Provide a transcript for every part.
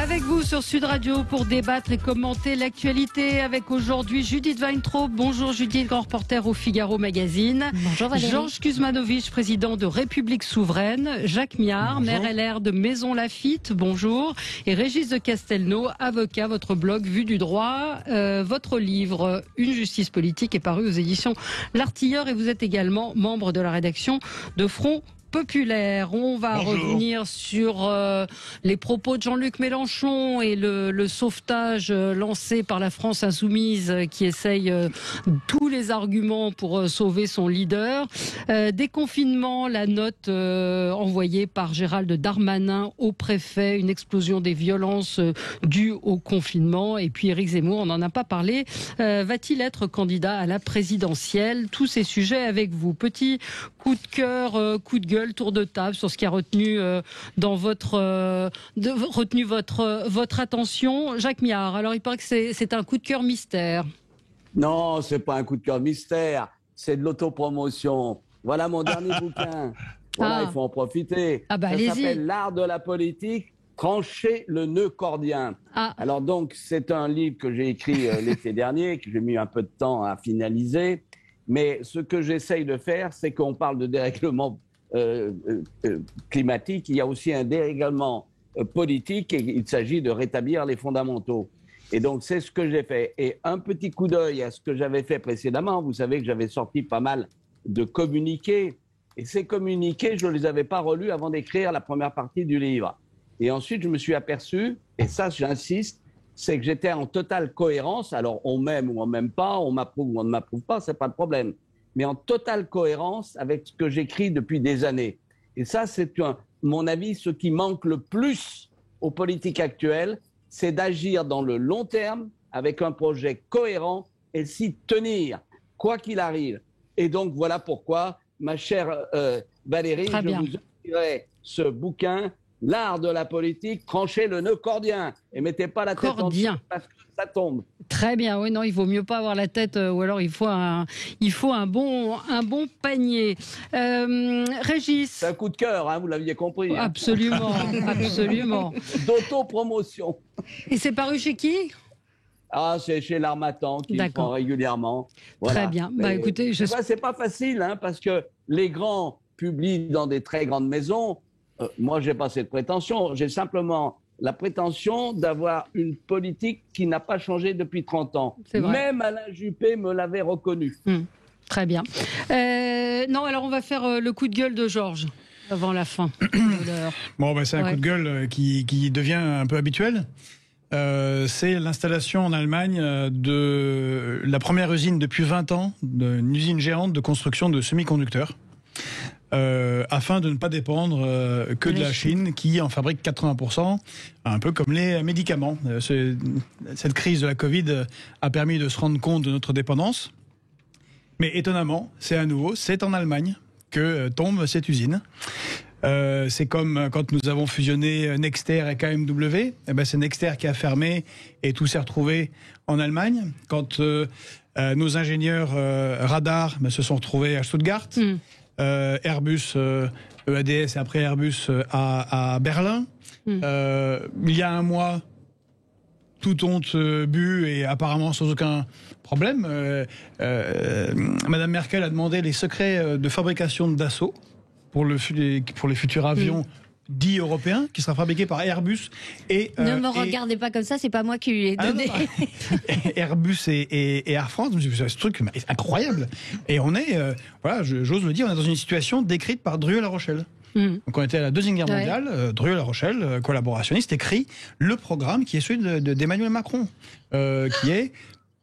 Avec vous sur Sud Radio pour débattre et commenter l'actualité avec aujourd'hui Judith Weintraub. Bonjour Judith, grand reporter au Figaro Magazine. Bonjour Valérie. Georges Kuzmanovic, président de République Souveraine. Jacques Miard, maire LR de Maison Lafitte. Bonjour. Et Régis de Castelnau, avocat, votre blog Vue du droit. Votre livre Une justice politique est paru aux éditions L'Artilleur et vous êtes également membre de la rédaction de Front Populaire. On va revenir sur les propos de Jean-Luc Mélenchon et le sauvetage lancé par la France insoumise qui essaye tous les arguments pour sauver son leader. Déconfinement, la note envoyée par Gérald Darmanin au préfet, une explosion des violences dues au confinement. Et puis Éric Zemmour, on n'en a pas parlé, va-t-il être candidat à la présidentielle? Tous ces sujets avec vous. Petit coup de cœur, coup de gueule, tour de table sur ce qui a retenu votre attention. Jacques Miard, alors il paraît que c'est un coup de cœur mystère. Non, c'est pas un coup de cœur mystère, c'est de l'autopromotion. Voilà mon dernier bouquin. Voilà, il faut en profiter. Ça s'appelle L'art de la politique, trancher le nœud cordien. Alors donc, c'est un livre que j'ai écrit l'été dernier, que j'ai mis un peu de temps à finaliser. Mais ce que j'essaye de faire, c'est qu'on parle de dérèglement climatique, il y a aussi un dérèglement politique et il s'agit de rétablir les fondamentaux. Et donc, c'est ce que j'ai fait. Et un petit coup d'œil à ce que j'avais fait précédemment. Vous savez que j'avais sorti pas mal de communiqués. Et ces communiqués, je ne les avais pas relus avant d'écrire la première partie du livre. Et ensuite, je me suis aperçu, et ça, j'insiste, c'est que j'étais en totale cohérence. Alors, on m'aime ou on m'aime pas, on m'approuve ou on ne m'approuve pas, c'est pas de problème. Mais en totale cohérence avec ce que j'écris depuis des années. Et ça, c'est, mon avis, ce qui manque le plus aux politiques actuelles, c'est d'agir dans le long terme avec un projet cohérent et s'y tenir, quoi qu'il arrive. Et donc, voilà pourquoi, ma chère Valérie, je vous offrirai ce bouquin, L'art de la politique, tranchez le nœud cordien et mettez pas la tête en dessous parce que ça tombe. Très bien, oui, non, il vaut mieux pas avoir la tête, ou alors il faut un bon panier. Régis. C'est un coup de cœur, hein, vous l'aviez compris. Hein. Absolument, absolument. D'autopromotion. Et c'est paru chez qui ? C'est chez l'Harmattan qui le font régulièrement. Voilà. Très bien. Écoutez, c'est pas facile, hein, parce que les grands publient dans des très grandes maisons. Moi, j'ai pas cette prétention. J'ai simplement la prétention d'avoir une politique qui n'a pas changé depuis 30 ans. Même Alain Juppé me l'avait reconnu. Très bien. Non, alors on va faire le coup de gueule de Georges avant la fin de l'heure. Bon, c'est un coup de gueule qui devient un peu habituel. C'est l'installation en Allemagne de la première usine depuis 20 ans, une usine géante de construction de semi-conducteurs. Afin de ne pas dépendre que de la Chine qui en fabrique 80%, un peu comme les médicaments. Cette crise de la Covid a permis de se rendre compte de notre dépendance. Mais étonnamment, c'est en Allemagne que tombe cette usine. C'est comme quand nous avons fusionné Nexter et KMW. C'est Nexter qui a fermé et tout s'est retrouvé en Allemagne. Quand nos ingénieurs radars se sont retrouvés à Stuttgart. Airbus, EADS et après Airbus à Berlin. Il y a un mois, tout honte bu et apparemment sans aucun problème, Madame Merkel a demandé les secrets de fabrication de Dassault pour les futurs avions dits européens, qui sera fabriqué par Airbus et... ne me regardez pas comme ça, c'est pas moi qui lui ai donné. Airbus et Air France, ce truc incroyable. Et on est, j'ose le dire, on est dans une situation décrite par Drieux-La Rochelle. Donc on était à la Deuxième Guerre mondiale, Drieux-La Rochelle, collaborationniste, écrit le programme qui est celui d'Emmanuel Macron, qui est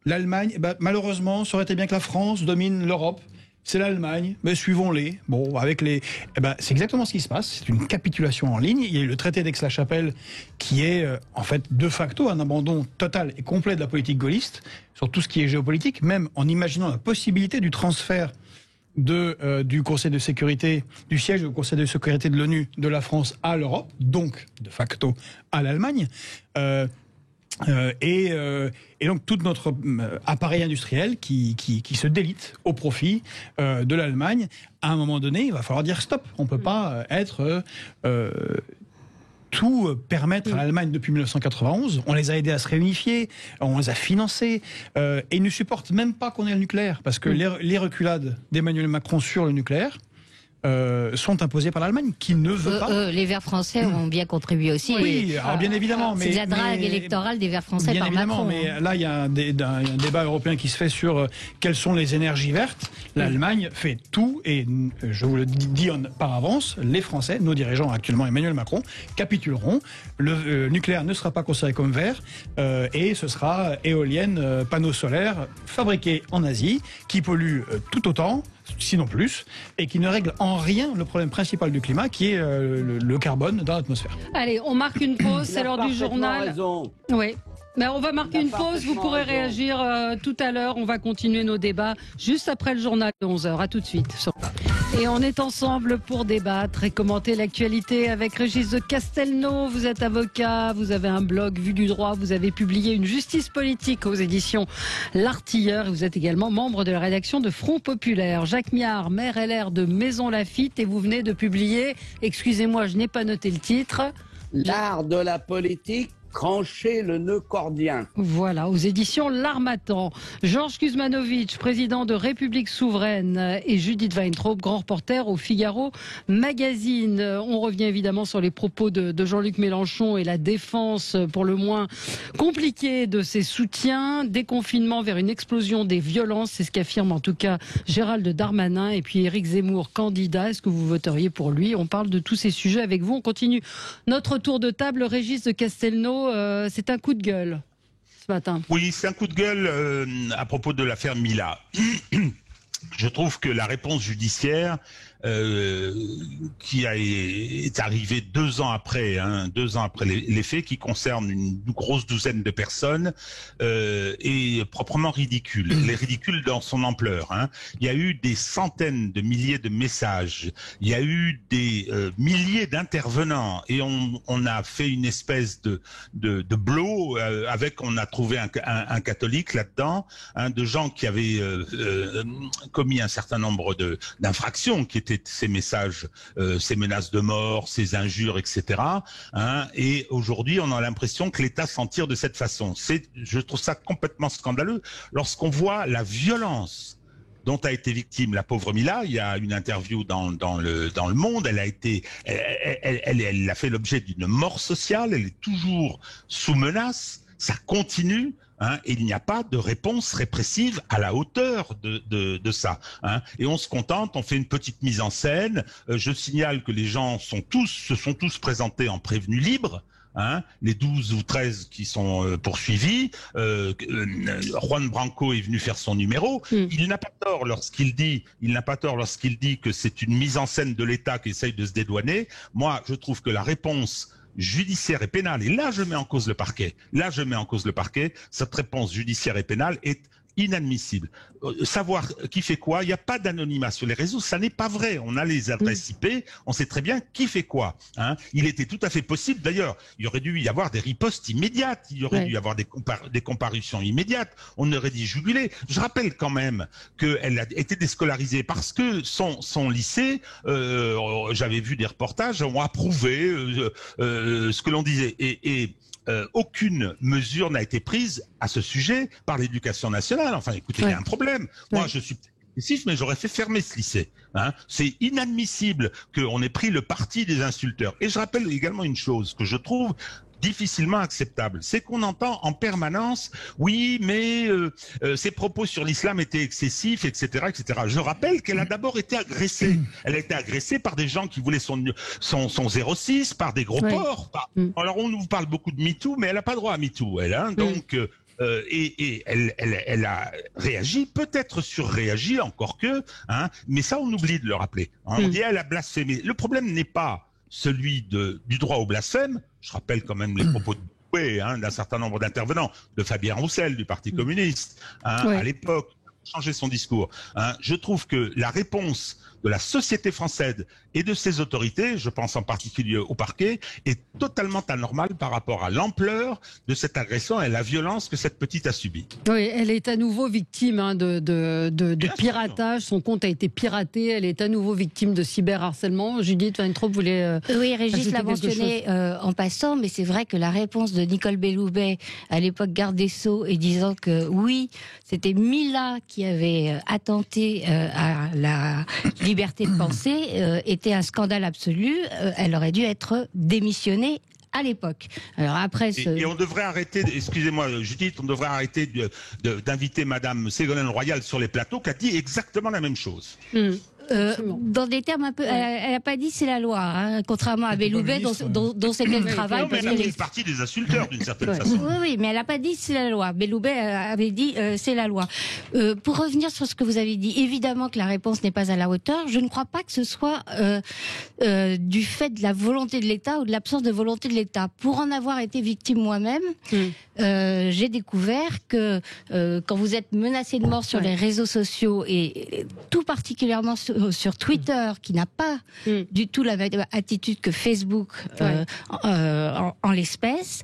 l'Allemagne, malheureusement, ça aurait été bien que la France domine l'Europe. C'est l'Allemagne, mais suivons-les. Bon, c'est exactement ce qui se passe. C'est une capitulation en ligne. Il y a eu le traité d'Aix-la-Chapelle qui est, en fait, de facto, un abandon total et complet de la politique gaulliste sur tout ce qui est géopolitique, même en imaginant la possibilité du transfert du Conseil de sécurité, du siège du Conseil de sécurité de l'ONU de la France à l'Europe, donc, de facto, à l'Allemagne. Et donc tout notre appareil industriel qui se délite au profit de l'Allemagne. À un moment donné, il va falloir dire stop. On ne peut pas être tout permettre à l'Allemagne depuis 1991. On les a aidés à se réunifier, on les a financés, et ils ne supportent même pas qu'on ait le nucléaire, parce que les reculades d'Emmanuel Macron sur le nucléaire sont imposées par l'Allemagne, qui ne veut pas. Les Verts français ont bien contribué aussi. Oui, alors bien évidemment. C'est de la drague électorale des Verts français bien par évidemment, Macron. Mais là, il y a un débat européen qui se fait sur quelles sont les énergies vertes. L'Allemagne fait tout, et je vous le dis par avance, les Français, nos dirigeants actuellement, Emmanuel Macron, capituleront. Le nucléaire ne sera pas considéré comme vert, et ce sera éoliennes, panneaux solaires fabriqués en Asie, qui polluent tout autant, sinon plus, et qui ne règle en rien le problème principal du climat, qui est le carbone dans l'atmosphère. Allez, on marque une pause, c'est l'heure du journal. Oui. Mais on va marquer une pause, vous pourrez réagir tout à l'heure. On va continuer nos débats juste après le journal de 11h. À tout de suite. Et on est ensemble pour débattre et commenter l'actualité avec Régis de Castelnau. Vous êtes avocat, vous avez un blog Vue du droit, vous avez publié Une justice politique aux éditions L'Artilleur. Vous êtes également membre de la rédaction de Front Populaire. Jacques Miard, maire LR de Maison Lafitte, et vous venez de publier, excusez-moi, je n'ai pas noté le titre. L'art de la politique. Trancher le nœud cordien. Voilà, aux éditions L'Harmattan. Georges Kuzmanovic, président de République Souveraine, et Judith Weintraub, grand reporter au Figaro Magazine. On revient évidemment sur les propos de Jean-Luc Mélenchon et la défense, pour le moins compliquée, de ses soutiens. Déconfinement vers une explosion des violences, c'est ce qu'affirme en tout cas Gérald Darmanin. Et puis Éric Zemmour, candidat, est-ce que vous voteriez pour lui? On parle de tous ces sujets avec vous. On continue notre tour de table. Régis de Castelnau, c'est un coup de gueule ce matin. Oui, c'est un coup de gueule à propos de l'affaire Mila. Je trouve que la réponse judiciaire qui est arrivée 2 ans après, 2 ans après les faits, qui concernent une grosse douzaine de personnes, est proprement ridicule. Elle est ridicule dans son ampleur. Il y a eu des centaines de milliers de messages, il y a eu des milliers d'intervenants, et on a fait une espèce de blot avec, on a trouvé un catholique là-dedans, de gens qui avaient commis un certain nombre d'infractions, qui étaient ces messages, ces menaces de mort, ces injures, etc. Et aujourd'hui, on a l'impression que l'État s'en tire de cette façon. Je trouve ça complètement scandaleux lorsqu'on voit la violence dont a été victime la pauvre Mila. Il y a une interview dans le Monde. Elle a fait l'objet d'une mort sociale. Elle est toujours sous menace. Ça continue. Et il n'y a pas de réponse répressive à la hauteur de ça. Et on se contente, on fait une petite mise en scène. Je signale que les gens se sont tous présentés en prévenu libre. Les 12 ou 13 qui sont poursuivis. Juan Branco est venu faire son numéro. Il n'a pas tort lorsqu'il dit que c'est une mise en scène de l'État qui essaye de se dédouaner. Moi, je trouve que la réponse judiciaire et pénale, et là je mets en cause le parquet, cette réponse judiciaire et pénale est inadmissible. Savoir qui fait quoi, il n'y a pas d'anonymat sur les réseaux, ça n'est pas vrai. On a les adresses IP, on sait très bien qui fait quoi. Il était tout à fait possible, d'ailleurs, il aurait dû y avoir des ripostes immédiates, il aurait dû y avoir des comparutions immédiates, on aurait dit juguler. Je rappelle quand même qu'elle a été déscolarisée parce que son lycée, j'avais vu des reportages, ont approuvé ce que l'on disait. Aucune mesure n'a été prise à ce sujet par l'éducation nationale. Enfin, écoutez, il y a un problème. Moi, je suis excessif, mais j'aurais fait fermer ce lycée. C'est inadmissible qu'on ait pris le parti des insulteurs. Et je rappelle également une chose que je trouve difficilement acceptable, c'est qu'on entend en permanence, oui, mais ses propos sur l'islam étaient excessifs, etc., etc. Je rappelle qu'elle a d'abord été agressée. Elle a été agressée par des gens qui voulaient son 06, par des gros porcs. Alors on nous parle beaucoup de MeToo, mais elle n'a pas droit à MeToo, elle. Donc et elle a réagi, peut-être surréagi, encore que, mais ça on oublie de le rappeler. On dit elle a blasphémé. Le problème n'est pas celui du droit au blasphème. Je rappelle quand même les propos d'un certain nombre d'intervenants, de Fabien Roussel du Parti communiste, à l'époque, changer son discours. Je trouve que la réponse de la société française et de ses autorités, je pense en particulier au parquet, est totalement anormal par rapport à l'ampleur de cette agression et la violence que cette petite a subie. Oui, elle est à nouveau victime de piratage. Son compte a été piraté. Elle est à nouveau victime de cyberharcèlement. Judith Weintraub voulait. Oui, Régis l'a mentionné en passant, mais c'est vrai que la réponse de Nicole Belloubet, à l'époque garde des Sceaux, et disant que oui, c'était Mila qui avait attenté à la liberté de penser, était un scandale absolu. Elle aurait dû être démissionnée à l'époque. Alors après, et on devrait arrêter, excusez-moi Judith, on devrait arrêter d'inviter Madame Ségolène Royal sur les plateaux, qui a dit exactement la même chose. Dans des termes un peu, elle n'a pas dit c'est la loi, hein, contrairement à Belloubet dont c'est le travail. Non, mais elle a fait partie des insulteurs d'une certaine façon. Oui, mais elle n'a pas dit c'est la loi. Belloubet avait dit c'est la loi. Pour revenir sur ce que vous avez dit, évidemment que la réponse n'est pas à la hauteur. Je ne crois pas que ce soit du fait de la volonté de l'État ou de l'absence de volonté de l'État. Pour en avoir été victime moi-même, j'ai découvert que quand vous êtes menacé de mort sur les réseaux sociaux et tout particulièrement sur Twitter, qui n'a pas du tout la même attitude que Facebook en l'espèce,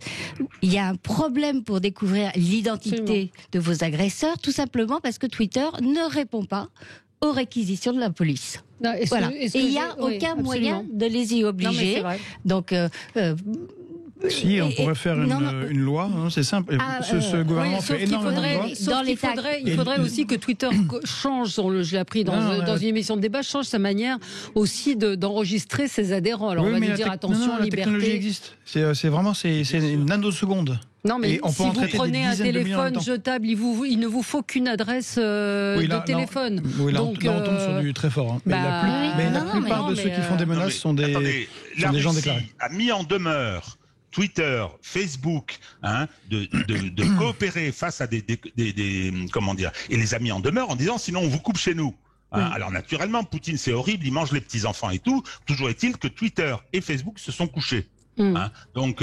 il y a un problème pour découvrir l'identité de vos agresseurs, tout simplement parce que Twitter ne répond pas aux réquisitions de la police. Non, voilà. Et il n'y a aucun moyen de les y obliger. Donc, si, on pourrait faire une loi, hein, c'est simple. Ce gouvernement fait énormément de lois. Il faudrait aussi que Twitter change, je l'ai appris dans une émission de débat, change sa manière aussi d'enregistrer ses adhérents. Alors on va nous dire attention, liberté. La technologie existe. C'est vraiment une nanoseconde. Non, mais si vous prenez un téléphone jetable, il ne vous faut qu'une adresse de téléphone. Oui, là, on tombe sur du très fort. Hein. Mais la plupart de ceux qui font des menaces sont des gens déclarés. A mis en demeure Twitter, Facebook, de coopérer face à des comment dire, et les a mis en demeure en disant sinon on vous coupe chez nous. Alors naturellement, Poutine c'est horrible, il mange les petits enfants et tout. Toujours est-il que Twitter et Facebook se sont couchés. Donc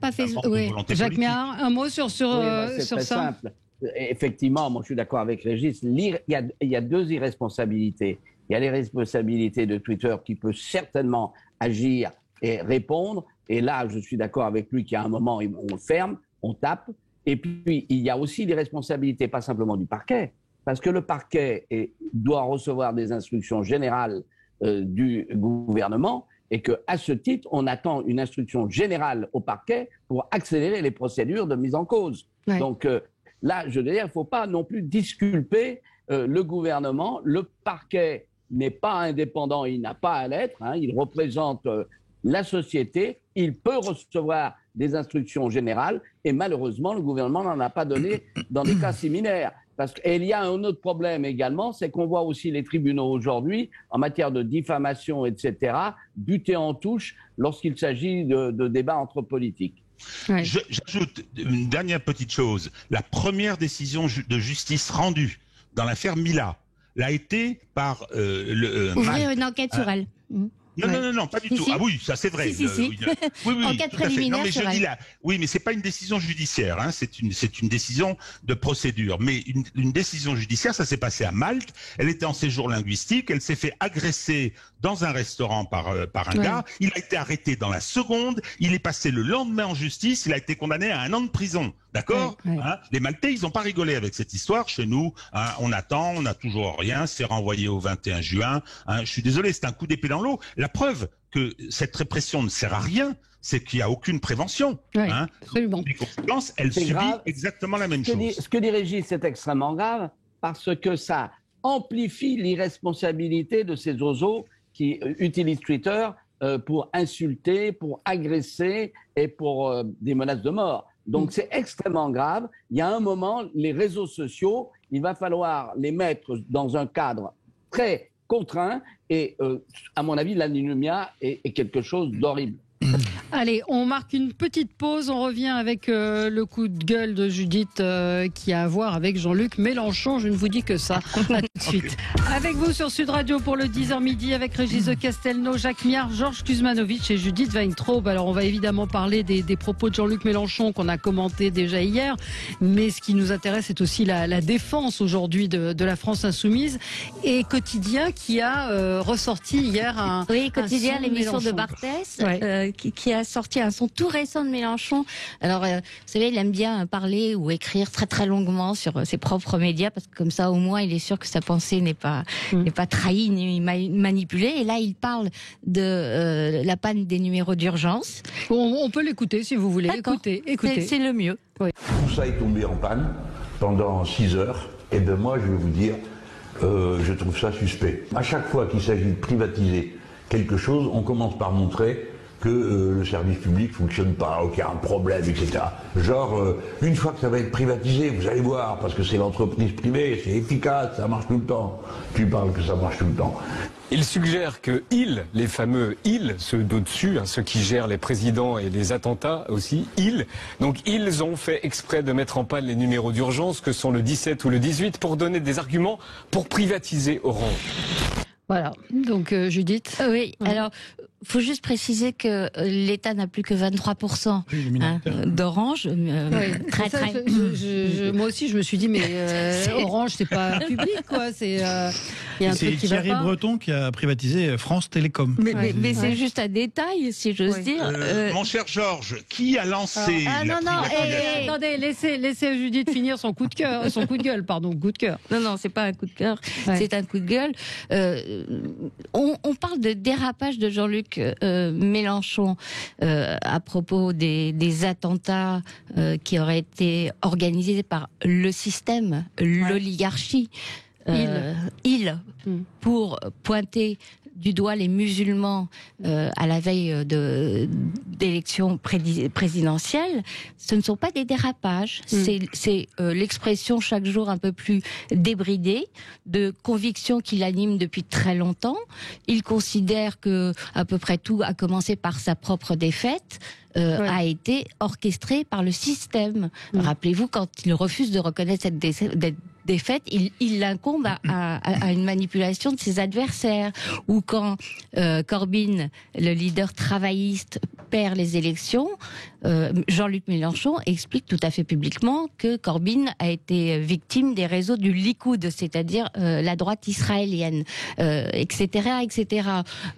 pas Facebook. Jacques Méhard, un mot sur c'est sur très ça. simple. Effectivement, moi je suis d'accord avec Régis. Il y a deux irresponsabilités. Il y a les responsabilités de Twitter qui peut certainement agir et répondre. Et là, je suis d'accord avec lui qu'il y a un moment, on ferme, on tape. Et puis, il y a aussi les responsabilités, pas simplement du parquet, parce que le parquet doit recevoir des instructions générales du gouvernement et qu'à ce titre, on attend une instruction générale au parquet pour accélérer les procédures de mise en cause. Ouais. Donc là, je veux dire, il ne faut pas non plus disculper le gouvernement. Le parquet n'est pas indépendant, il n'a pas à l'être, il représente la société, il peut recevoir des instructions générales et malheureusement, le gouvernement n'en a pas donné dans des cas similaires. Et il y a un autre problème également, c'est qu'on voit aussi les tribunaux aujourd'hui, en matière de diffamation, etc., buter en touche lorsqu'il s'agit de débats entre politiques. Ouais. J'ajoute une dernière petite chose. La première décision de justice rendue dans l'affaire Mila l'a été par ouvrir une enquête sur elle. Non, pas du tout. Ah oui, ça c'est vrai. Oui, enquête préliminaire. Non, mais je dis là, oui, mais c'est pas une décision judiciaire, c'est une décision de procédure. Mais une décision judiciaire, ça s'est passé à Malte. Elle était en séjour linguistique, elle s'est fait agresser dans un restaurant par un gars. Il a été arrêté dans la seconde. Il est passé le lendemain en justice. Il a été condamné à 1 an de prison. D'accord ? Les Maltais, ils n'ont pas rigolé avec cette histoire. Chez nous, on attend, on n'a toujours rien. C'est renvoyé au 21 juin. Je suis désolé, c'est un coup d'épée dans l'eau. La preuve que cette répression ne sert à rien, c'est qu'il n'y a aucune prévention. Absolument. Les conséquences, elles subissent exactement la même chose. Ce que dit Régis, c'est extrêmement grave parce que ça amplifie l'irresponsabilité de ces oiseaux qui utilisent Twitter pour insulter, pour agresser et pour des menaces de mort. Donc c'est extrêmement grave. Il y a un moment, les réseaux sociaux, il va falloir les mettre dans un cadre très contraint et à mon avis, l'anonymia est quelque chose d'horrible. Allez, on marque une petite pause. On revient avec le coup de gueule de Judith qui a à voir avec Jean-Luc Mélenchon. Je ne vous dis que ça. À tout de suite. Avec vous sur Sud Radio pour le 10h midi avec Régis de Castelnau, Jacques Miard, Georges Kuzmanovic et Judith Weintraub. Alors, on va évidemment parler des propos de Jean-Luc Mélenchon qu'on a commenté déjà hier. Mais ce qui nous intéresse, c'est aussi la défense aujourd'hui de la France insoumise et Quotidien qui a ressorti hier un. Oui, Quotidien, son l'émission de Mélenchon. Barthès, Ouais. qui a sorti un son tout récent de Mélenchon. Alors, vous savez, il aime bien parler ou écrire très très longuement sur ses propres médias, parce que comme ça, au moins, il est sûr que sa pensée n'est pas trahie ni manipulée. Et là, il parle de la panne des numéros d'urgence. On peut l'écouter si vous voulez. D'accord. Écoutez. C'est le mieux. Tout ça est tombé en panne pendant 6 heures. Et bien moi, je vais vous dire, je trouve ça suspect. À chaque fois qu'il s'agit de privatiser quelque chose, on commence par montrer que le service public fonctionne pas, qu'il y a un problème, etc. Genre, une fois que ça va être privatisé, vous allez voir, parce que c'est l'entreprise privée, c'est efficace, ça marche tout le temps. Tu parles que ça marche tout le temps. Il suggère que les fameux ceux d'au-dessus, ceux qui gèrent les présidents et les attentats aussi, donc ils ont fait exprès de mettre en panne les numéros d'urgence que sont le 17 ou le 18 pour donner des arguments pour privatiser Orange. Voilà, donc Judith. Oui, alors, faut juste préciser que l'État n'a plus que 23% d'Orange. Très, Ça, très. moi aussi, je me suis dit, mais Orange, c'est pas public, quoi. Il y a un C'est truc qui va Thierry pas. Breton qui a privatisé France Télécom. Mais c'est juste un détail, si j'ose dire. Mon cher Georges, qui a lancé la privatisation Attendez, laissez Judith finir son coup de cœur, coup de cœur. Non, c'est pas un coup de cœur, c'est un coup de gueule. On parle de dérapage de Jean-Luc Mélenchon à propos des attentats qui auraient été organisés par le système, l'oligarchie. Pour pointer du doigt les musulmans à la veille d'élections présidentielles, ce ne sont pas des dérapages, c'est l'expression chaque jour un peu plus débridée de convictions qui l'animent depuis très longtemps. Il considère que à peu près tout, à commencer par sa propre défaite, a été orchestré par le système. Rappelez-vous, quand il refuse de reconnaître cette défaite, il l'incombe à une manipulation de ses adversaires. Ou quand Corbyn, le leader travailliste, perd les élections, Jean-Luc Mélenchon explique tout à fait publiquement que Corbyn a été victime des réseaux du Likoud, c'est-à-dire la droite israélienne, etc., etc.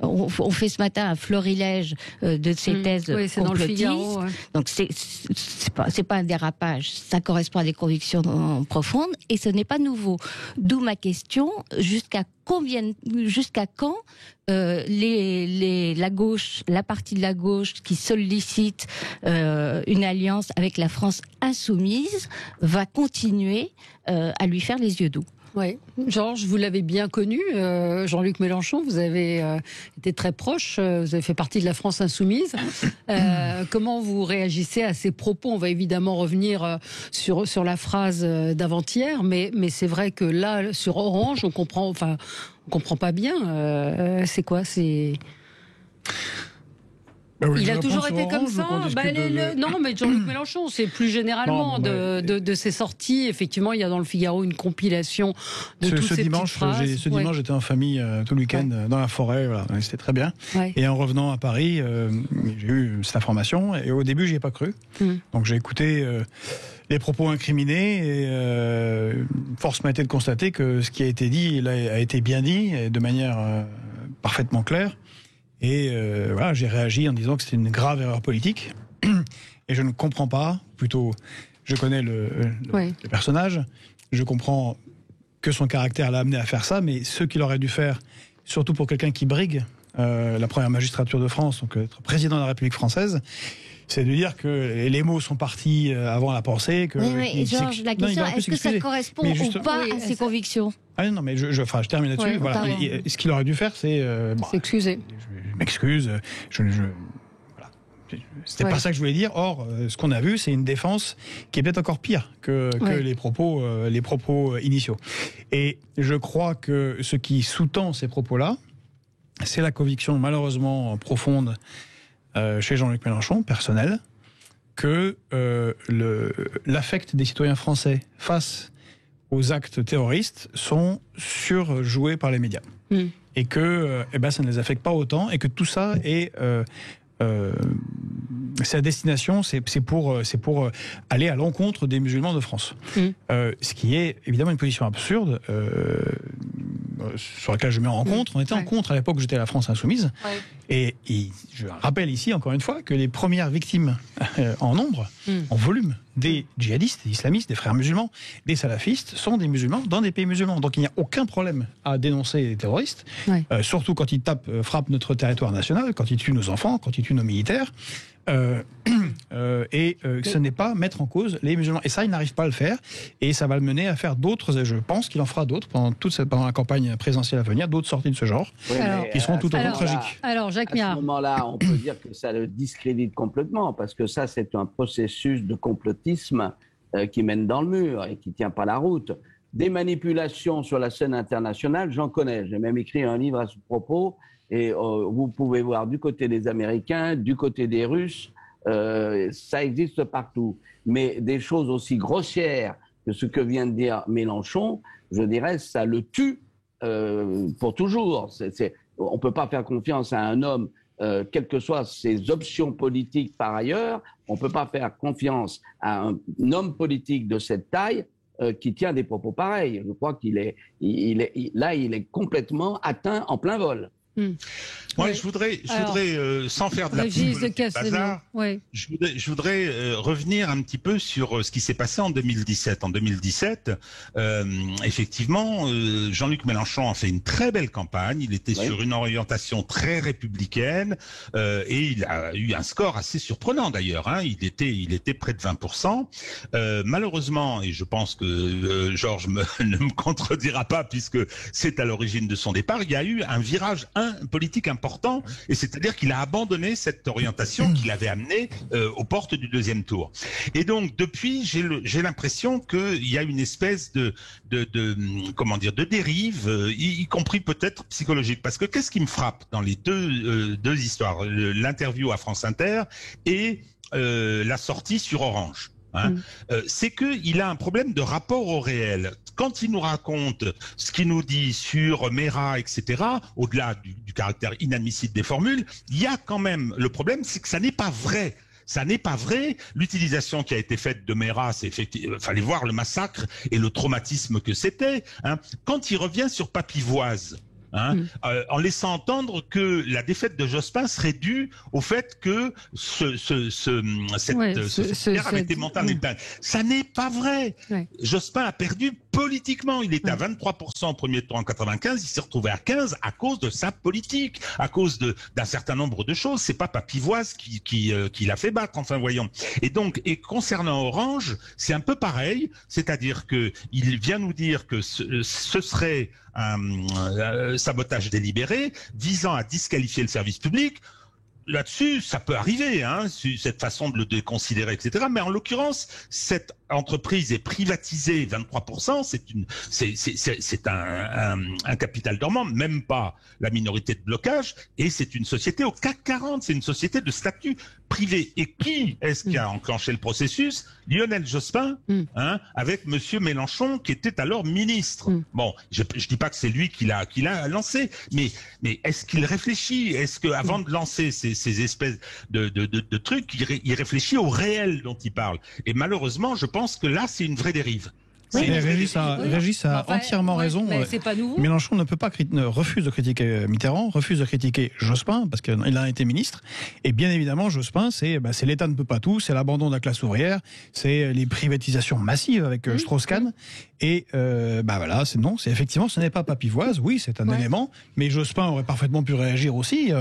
On fait ce matin un florilège de ces thèses complotistes. Figaro, ouais. Donc c'est pas un dérapage, ça correspond à des convictions profondes et ce n'est pas nouveau. D'où ma question, jusqu'à quand la gauche, la partie de la gauche qui sollicite une alliance avec la France insoumise va continuer à lui faire les yeux doux? Oui. Georges, vous l'avez bien connu, Jean-Luc Mélenchon, vous avez été très proche, vous avez fait partie de la France insoumise. Comment vous réagissez à ces propos? On va évidemment revenir sur la phrase d'avant-hier, mais c'est vrai que là, sur Orange, on comprend pas bien. C'est quoi? Il a toujours été comme ça. Non, mais Jean-Luc Mélenchon, c'est plus généralement de ses sorties. Effectivement, il y a dans le Figaro une compilation de toutes ces petites phrases. Ce dimanche, j'étais en famille tout le week-end dans la forêt. Voilà, c'était très bien. Ouais. Et en revenant à Paris, j'ai eu cette information. Et au début, j'y ai pas cru. Donc j'ai écouté les propos incriminés et force m'a été de constater que ce qui a été dit a été bien dit et de manière parfaitement claire. Et voilà, j'ai réagi en disant que c'était une grave erreur politique. Et je ne comprends pas, plutôt, je connais le personnage, je comprends que son caractère l'a amené à faire ça, mais ce qu'il aurait dû faire, surtout pour quelqu'un qui brigue la première magistrature de France, donc être président de la République française, c'est de dire que les mots sont partis avant la pensée. Que, Georges, la question, est-ce que ça correspond ou pas à ses convictions? Ah non, mais je termine là-dessus. Ouais, voilà. Ce qu'il aurait dû faire, c'est s'excuser. Je m'excuse. Voilà. C'était pas ça que je voulais dire. Or, ce qu'on a vu, c'est une défense qui est peut-être encore pire que les propos initiaux. Et je crois que ce qui sous-tend ces propos-là, c'est la conviction malheureusement profonde chez Jean-Luc Mélenchon, personnel, que l'affect des citoyens français face aux actes terroristes sont surjoués par les médias. Et que ça ne les affecte pas autant, et que tout ça est... sa destination, c'est pour aller à l'encontre des musulmans de France. Ce qui est évidemment une position absurde, sur laquelle je me rends compte. On était en contre à l'époque où j'étais à la France Insoumise. Et je rappelle ici, encore une fois, que les premières victimes en nombre, en volume, des djihadistes, des islamistes, des frères musulmans, des salafistes, sont des musulmans dans des pays musulmans. Donc il n'y a aucun problème à dénoncer les terroristes, surtout quand ils frappent notre territoire national, quand ils tuent nos enfants, quand ils tuent nos militaires. Ce n'est pas mettre en cause les musulmans. Et ça, il n'arrive pas à le faire. Et ça va le mener à faire d'autres, je pense qu'il en fera d'autres pendant la campagne présidentielle à venir, d'autres sorties de ce genre, qui seront tout autant tragiques. Alors, Jacques Miard. À ce moment-là, on peut dire que ça le discrédite complètement, parce que ça, c'est un processus de complotisme qui mène dans le mur et qui ne tient pas la route. Des manipulations sur la scène internationale, j'en connais. J'ai même écrit un livre à ce propos. Et vous pouvez voir du côté des Américains, du côté des Russes, ça existe partout. Mais des choses aussi grossières que ce que vient de dire Mélenchon, je dirais, ça le tue pour toujours. On ne peut pas faire confiance à un homme, quelles que soient ses options politiques par ailleurs. On ne peut pas faire confiance à un homme politique de cette taille qui tient des propos pareils. Je crois qu'il est, là, il est complètement atteint en plein vol. Moi, je voudrais sans faire de la pub, je voudrais revenir un petit peu sur ce qui s'est passé en 2017. En 2017, effectivement, Jean-Luc Mélenchon a fait une très belle campagne. Il était sur une orientation très républicaine et il a eu un score assez surprenant d'ailleurs. Il était près de 20%. Malheureusement, et je pense que Georges ne me contredira pas puisque c'est à l'origine de son départ, il y a eu un virage politique important, et c'est-à-dire qu'il a abandonné cette orientation qu'il avait amenée aux portes du deuxième tour. Et donc depuis, j'ai l'impression qu'il y a une espèce de dérive, y compris peut-être psychologique. Parce que qu'est-ce qui me frappe dans les deux histoires, l'interview à France Inter et la sortie sur Orange? C'est qu'il a un problème de rapport au réel. Quand il nous raconte ce qu'il nous dit sur Mera, etc., au-delà du caractère inadmissible des formules, il y a quand même le problème, c'est que ça n'est pas vrai. Ça n'est pas vrai. L'utilisation qui a été faite de Mera, c'est effectivement, fallait voir le massacre et le traumatisme que c'était. Quand il revient sur Papivoise, en laissant entendre que la défaite de Jospin serait due au fait que cette avait été montée en épingle. Ça n'est pas vrai. Jospin a perdu politiquement. Il était à 23% au premier tour en 95, il s'est retrouvé à 15% à cause de sa politique, à cause d'un certain nombre de choses. C'est pas Papivoise qui l'a fait battre, enfin voyons. Et donc, concernant Orange, c'est un peu pareil, c'est-à-dire que il vient nous dire que ce serait un sabotage délibéré visant à disqualifier le service public. Là-dessus, ça peut arriver, cette façon de le déconsidérer, etc. Mais en l'occurrence, cette entreprise est privatisée 23%, c'est un capital dormant, même pas la minorité de blocage, et c'est une société au CAC 40, c'est une société de statut privé. Et qui est-ce qui a enclenché le processus? Lionel Jospin, avec Monsieur Mélenchon, qui était alors ministre. Bon, je dis pas que c'est lui qui l'a lancé, mais est-ce qu'il réfléchit? Est-ce que avant de lancer ces espèces de trucs, il réfléchit au réel dont il parle? Et malheureusement, je pense que là, c'est une vraie dérive. Régis a entièrement raison. C'est pas nouveau. Mélenchon refuse de critiquer Mitterrand, refuse de critiquer Jospin, parce qu'il a été ministre. Et bien évidemment, Jospin, c'est l'État ne peut pas tout, c'est l'abandon de la classe ouvrière, c'est les privatisations massives avec Strauss-Kahn. Et voilà, c'est effectivement, ce n'est pas Papivoise, oui, c'est un élément, mais Jospin aurait parfaitement pu réagir aussi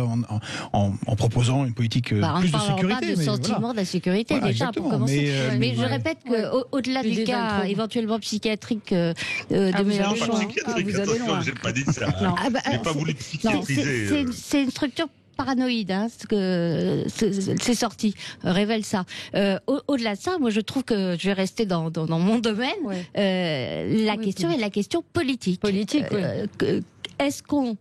en proposant une politique plus de sécurité. Pas de sentiment d'insécurité déjà, pour commencer. Mais je répète qu'au-delà du cas éventuellement psychiatrique de Mélenchon... Vous allez loin. J'ai pas dit ça. J'ai pas voulu psychiatriser. C'est une structure paranoïde, c'est sorti, révèle ça. Au-delà de ça, moi je trouve que je vais rester dans mon domaine. La question est la question politique. Est-ce qu'on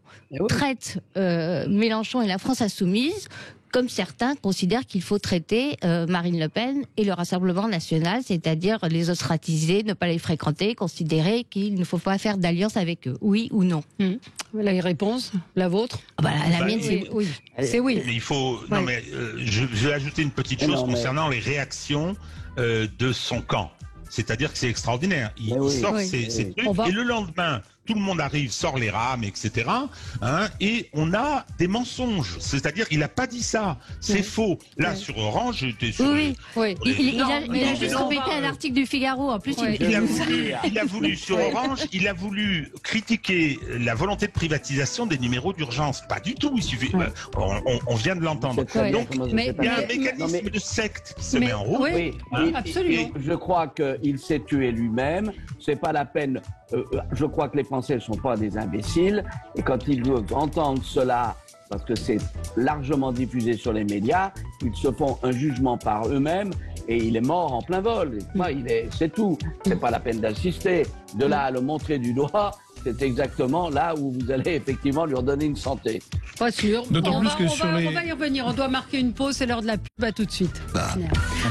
traite Mélenchon et la France insoumise comme certains considèrent qu'il faut traiter Marine Le Pen et le Rassemblement national, c'est-à-dire les ostraciser, ne pas les fréquenter, considérer qu'il ne faut pas faire d'alliance avec eux. Oui ou non? La réponse, la vôtre? La mienne, c'est oui. C'est oui. Mais il faut. Non, mais je vais ajouter une petite chose concernant les réactions de son camp. C'est-à-dire que c'est extraordinaire. Il sort ces trucs et le lendemain, tout le monde arrive, sort les rames, etc. Et on a des mensonges. C'est-à-dire, il n'a pas dit ça. C'est faux. Là, sur Orange, j'étais sur... Oui. Il a juste répété un article du Figaro. En plus, il a voulu, sur Orange, il a voulu critiquer la volonté de privatisation des numéros d'urgence. Pas du tout. Il suffit... On vient de l'entendre. Donc, il y a un mécanisme de secte qui se met en route. Oui, absolument. Et je crois qu'il s'est tué lui-même. C'est pas la peine... je crois que les Français ne sont pas des imbéciles, et quand ils entendent cela, parce que c'est largement diffusé sur les médias, ils se font un jugement par eux-mêmes, et il est mort en plein vol. C'est tout. C'est pas la peine d'insister. De là à le montrer du doigt, c'est exactement là où vous allez effectivement lui redonner une santé. Pas sûr. D'autant plus que on va y revenir. On doit marquer une pause. C'est l'heure de la pub. À tout de suite.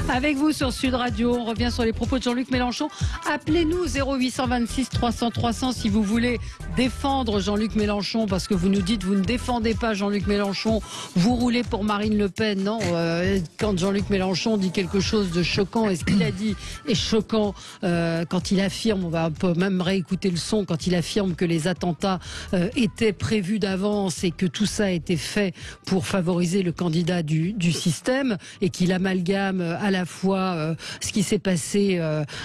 Avec vous sur Sud Radio, on revient sur les propos de Jean-Luc Mélenchon. Appelez-nous 0826 300 300 si vous voulez défendre Jean-Luc Mélenchon, parce que vous nous dites vous ne défendez pas Jean-Luc Mélenchon, vous roulez pour Marine Le Pen. Non, quand Jean-Luc Mélenchon dit quelque chose de choquant, et ce qu'il a dit est choquant, quand il affirme, on peut même réécouter le son, quand il affirme que les attentats étaient prévus d'avance et que tout ça a été fait pour favoriser le candidat du système, et qu'il amalgame à la fois ce qui s'est passé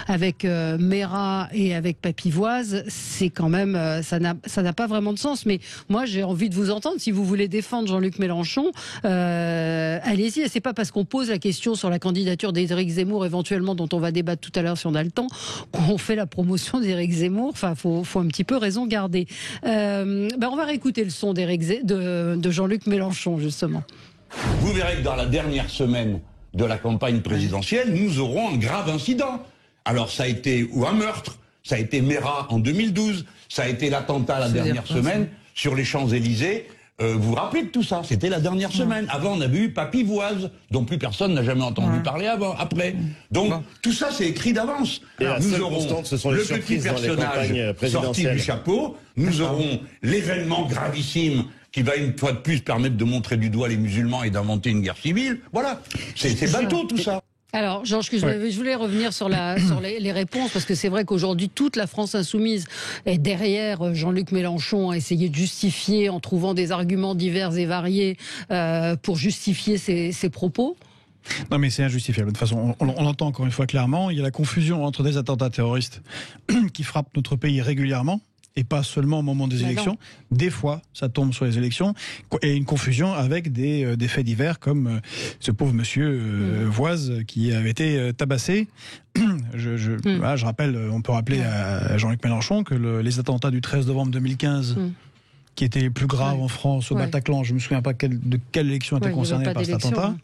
avec Mera et avec Papivoise, c'est quand même ça n'a pas vraiment de sens. Mais moi j'ai envie de vous entendre. Si vous voulez défendre Jean-Luc Mélenchon, allez-y. Et c'est pas parce qu'on pose la question sur la candidature d'Éric Zemmour éventuellement, dont on va débattre tout à l'heure si on a le temps, qu'on fait la promotion d'Éric Zemmour. Enfin, faut un petit peu raison garder. On va réécouter le son de Jean-Luc Mélenchon, justement. Vous verrez que dans la dernière semaine de la campagne présidentielle, nous aurons un grave incident. Alors ça a été un meurtre, ça a été Mera en 2012, ça a été l'attentat la dernière semaine sur les Champs-Élysées. Vous vous rappelez de tout ça? C'était la dernière semaine. Avant, on avait eu Papivoise, dont plus personne n'a jamais entendu parler après. Donc, tout ça, c'est écrit d'avance. Nous aurons le petit personnage sorti du chapeau, nous aurons l'événement gravissime qui va une fois de plus permettre de montrer du doigt les musulmans et d'inventer une guerre civile. Voilà, c'est bateau tout ça. Alors, Georges, je voulais revenir sur les réponses, parce que c'est vrai qu'aujourd'hui, toute la France insoumise est derrière Jean-Luc Mélenchon, à essayer de justifier en trouvant des arguments divers et variés pour justifier ses propos. Non, mais c'est injustifiable. De toute façon, on l'entend encore une fois clairement. Il y a la confusion entre des attentats terroristes qui frappent notre pays régulièrement, et pas seulement au moment des élections. Des fois, ça tombe sur les élections, et une confusion avec des faits divers, comme ce pauvre monsieur Voise qui avait été tabassé. Je rappelle, on peut rappeler à Jean-Luc Mélenchon que les attentats du 13 novembre 2015, qui étaient les plus graves en France, au Bataclan, je ne me souviens pas de quelle élection était concernée par cet attentat.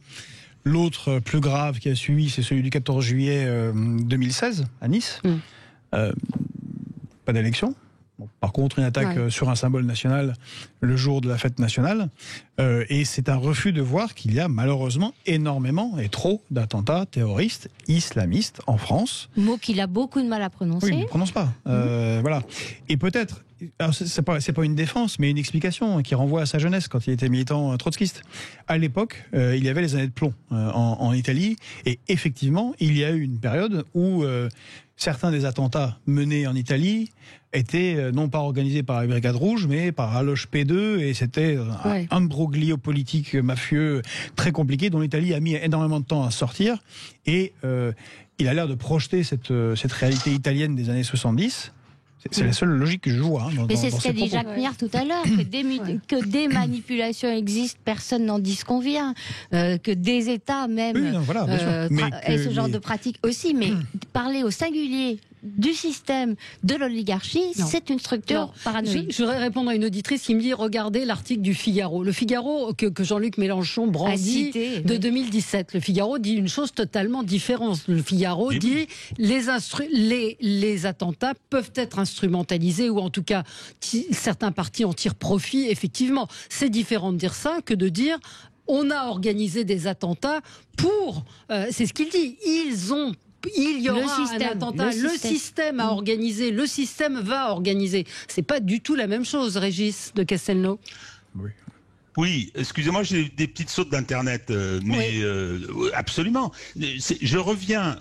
L'autre plus grave qui a suivi, c'est celui du 14 juillet 2016, à Nice. Pas d'élection. Bon, par contre, une attaque sur un symbole national le jour de la fête nationale. Et c'est un refus de voir qu'il y a malheureusement énormément et trop d'attentats terroristes islamistes en France. Mot qu'il a beaucoup de mal à prononcer. Oui, il ne prononce pas. Voilà. Et peut-être, c'est pas une défense, mais une explication qui renvoie à sa jeunesse quand il était militant trotskiste. À l'époque, il y avait les années de plomb en Italie. Et effectivement, il y a eu une période où certains des attentats menés en Italie étaient non pas organisés par la Brigade Rouge, mais par Aloche P2, et c'était un imbroglio politique mafieux très compliqué, dont l'Italie a mis énormément de temps à sortir. Et il a l'air de projeter cette réalité italienne des années 70. C'est la seule logique que je vois. Mais c'est ce qu'a dit Jacques Miard tout à l'heure, que des manipulations existent, personne n'en disconvient, que des États même aient ce genre de pratique aussi, mais parler au singulier du système de l'oligarchie, c'est une structure paranoïque. Je voudrais répondre à une auditrice qui me dit, regardez l'article du Figaro. Le Figaro que Jean-Luc Mélenchon brandit de 2017. Le Figaro dit une chose totalement différente. Le Figaro dit les attentats peuvent être instrumentalisés, ou en tout cas certains partis en tirent profit. Effectivement, c'est différent de dire ça que de dire on a organisé des attentats pour, c'est ce qu'il dit, il y aura un attentat, le système a organisé, le système va organiser. C'est pas du tout la même chose, Régis de Castelnau. Oui, excusez-moi, j'ai des petites sautes d'internet, mais absolument. Je reviens